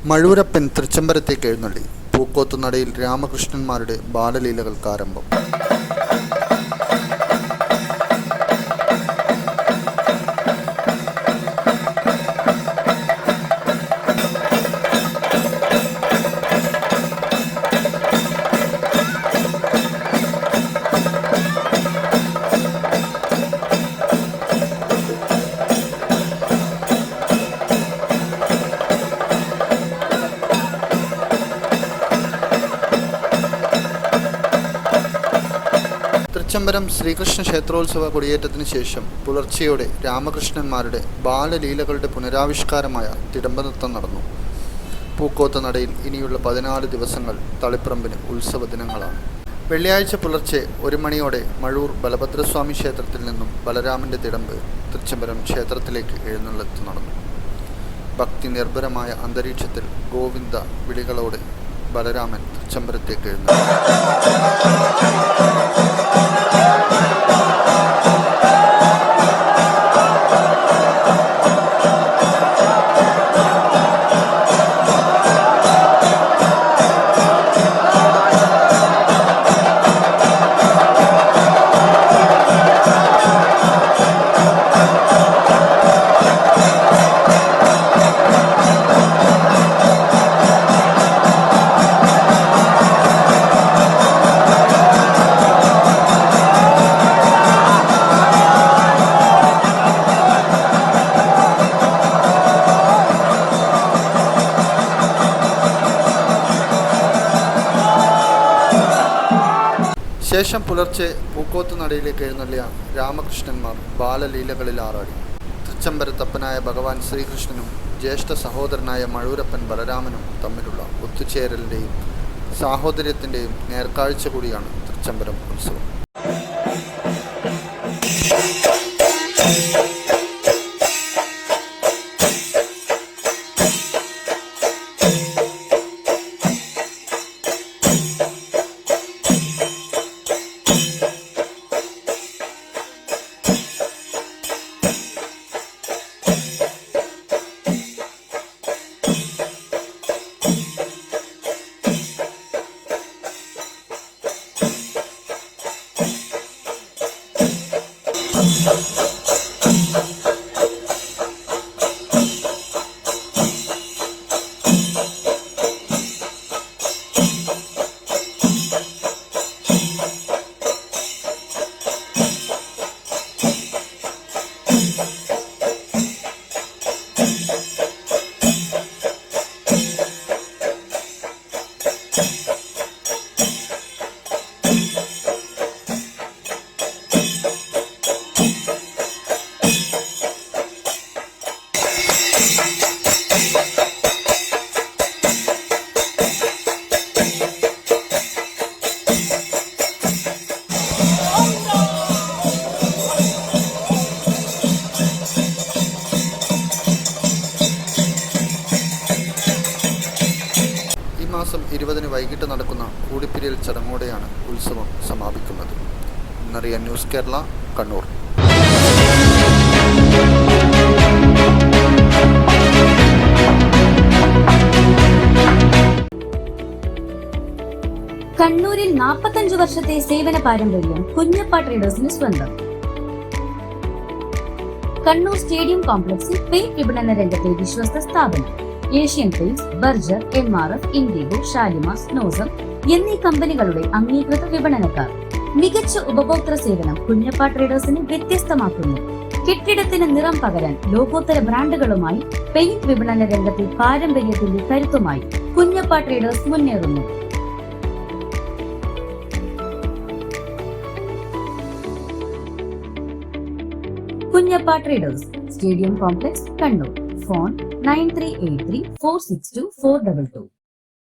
മഴൂരപ്പൻ തൃച്ചംബരത്തേക്ക് എഴുന്നള്ളി. പൂക്കോത്തുനടയിൽ രാമകൃഷ്ണന്മാരുടെ ബാലലീലകൾക്ക് ആരംഭം. തൃച്ചംബരം ശ്രീകൃഷ്ണ ക്ഷേത്രോത്സവ കൊടിയേറ്റത്തിന് ശേഷം പുലർച്ചെയോടെ രാമകൃഷ്ണന്മാരുടെ ബാലലീലകളുടെ പുനരാവിഷ്കാരമായ തിടമ്പനൃത്തം നടന്നു. പൂക്കോത്ത് നടയിൽ ഇനിയുള്ള 14 ദിവസങ്ങൾ തളിപ്പറമ്പിന് ഉത്സവ ദിനങ്ങളാണ്. വെള്ളിയാഴ്ച പുലർച്ചെ 1 മണിയോടെ മഴൂർ ബലഭദ്രസ്വാമി ക്ഷേത്രത്തിൽ നിന്നും ബലരാമൻ്റെ തിടമ്പ് തൃച്ചംബരം ക്ഷേത്രത്തിലേക്ക് എഴുന്നള്ളത്ത് നടന്നു. ഭക്തി നിർഭരമായ അന്തരീക്ഷത്തിൽ ഗോവിന്ദ വിളികളോടെ ബലരാമൻ തൃച്ചംബരത്തേക്ക് എഴുന്നള്ളി. ശേഷം പുലർച്ചെ പൂക്കോത്ത് നടയിലേക്ക് എഴുന്നള്ളിയ രാമകൃഷ്ണന്മാർ ബാലലീലകളിൽ ആറാടി. തൃച്ചംബരത്തപ്പനായ ഭഗവാൻ ശ്രീകൃഷ്ണനും ജ്യേഷ്ഠ സഹോദരനായ മഴൂരപ്പൻ ബലരാമനും തമ്മിലുള്ള ഒത്തുചേരലിൻ്റെയും സാഹോദര്യത്തിൻ്റെയും നേർക്കാഴ്ച കൂടിയാണ് തൃച്ചംബരം ഉത്സവം. മാസം 20 വൈകിട്ട് നടക്കുന്ന കൂടിപ്പിരിയൽ ചടങ്ങോടെയാണ് ഉത്സവം സമാപിക്കുന്നത്. ഇന്നറിയാൻ ന്യൂസ് കേരള, കണ്ണൂർ. കണ്ണൂരിൽ 45 വർഷത്തെ സേവന പാരമ്പര്യം കുഞ്ഞപ്പ ട്രേഡേഴ്സിന് സ്വന്തം. കണ്ണൂർ സ്റ്റേഡിയം കോംപ്ലക്സിൽ പെയിന്റ് വിപണന രംഗത്തെ വിശ്വസ്ത സ്ഥാപനം. Asian paints, Berger, MRF, IndiGo, Shalimar, സ്നോസം എന്നീ കമ്പനികളുടെ അംഗീകൃത വിപണനക്കാർ. മികച്ച ഉപഭോക്തൃ സേവനം കുഞ്ഞപ്പ ട്രേഡേഴ്സിനെ വ്യത്യസ്തമാക്കുന്നു. കെട്ടിടത്തിന് നിറം പകരാൻ ലോകോത്തര ബ്രാൻഡുകളുമായി പെയിന്റ് വിപണന രംഗത്തെ പാരമ്പര്യത്തിന്റെ കരുത്തുമായി കുഞ്ഞപ്പ ട്രേഡേഴ്സ് മുന്നേറുന്നു. Kunjappa traders, stadium complex, Kannur. Phone 9383 462 422.